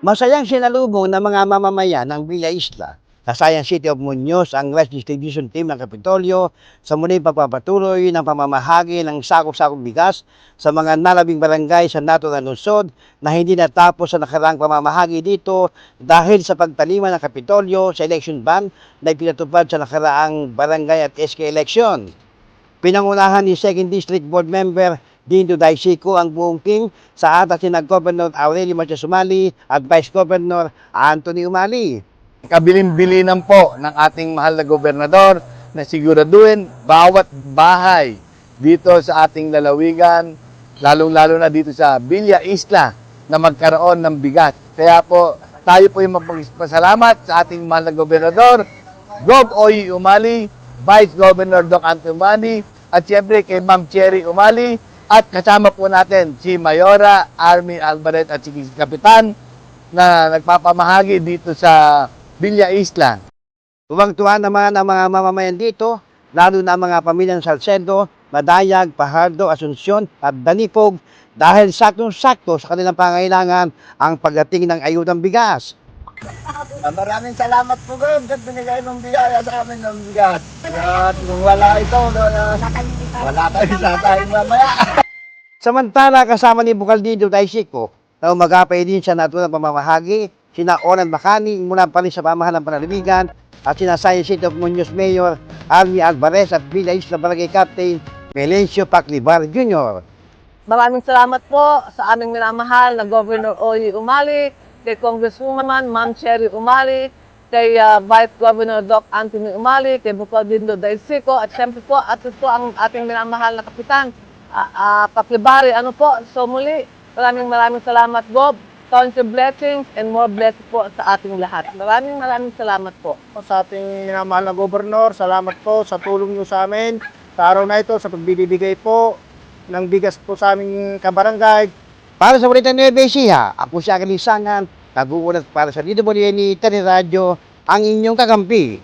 Masayang sinalubong ng mga mamamayan ng Villa Isla sa Science City of Muñoz ang rice distribution team ng Kapitolyo sa muling pagpapatuloy ng pamamahagi ng sakop-sakop bigas sa mga nalabing barangay sa naturang lungsod na hindi natapos sa nakaraang pamamahagi dito dahil sa pagtalima ng Kapitolyo sa election ban na ipinatupad sa nakaraang barangay at SK election. Pinangunahan ni 2nd District Board Member Dindo Daisico ang buong team sa atas ni Governor Aurelio Matias Umali at Vice Governor Anthony Umali. Kabilin-bilinan po ng ating mahal na gobernador na siguraduhin bawat bahay dito sa ating lalawigan, lalong-lalo na dito sa Villa Isla, na magkaroon ng bigas. Kaya po, tayo po yung magpasalamat sa ating mahal na gobernador, Gov. Oy Umali, Vice Governor Doc Anthony Umali, at siyempre kay Ma'am Cherry Umali, at kasama po natin si Mayora Army Alvarez at si Kapitan na nagpapamahagi dito sa Villa Isla. Tuwang-tuwa naman ang mga mamamayan dito, lalo na ang mga pamilyang Salcedo, Madayag, Pajardo, Asuncion at Danipog dahil saktong-sakto sa kanilang pangailangan ang pagdating ng ayudang bigas. Maraming salamat po Gov, kasi binigay ng biyaya sa amin ng bigas. At kung wala ito, wala tayo sa tayo mamaya. Samantala, kasama ni Bukaldito Daisico na umagapay din sa naturang pamamahagi, sina Onan Makani mula pa rin sa pamahalang panalimigan at sina Science City of Muñoz Mayor Army Alvarez at Villa Isla Barangay Captain Melencio Paclibar Jr. Maraming salamat po sa aming minamahal na Governor Oy Umali, kay Congresswoman Ma'am Cherry Umali, kay Vice Governor Doc Anthony Umali, kay Bukaldito Daisico, at siyempre po, at po ang ating minamahal na Kapitan, Paclibari, So muli, maraming salamat, Bob. Count your blessings and more blessings po sa ating lahat. Maraming salamat po. Sa ating minamahal na gobernador, salamat po sa tulong niyo sa amin. Sa araw na ito, sa pagbibigay po ng bigas po sa aming kabarangay. Para sa Balita Nueva Ecija, ako si Akalisangan, nag-uulat para sa DWN Teleradyo, ang inyong kakampi.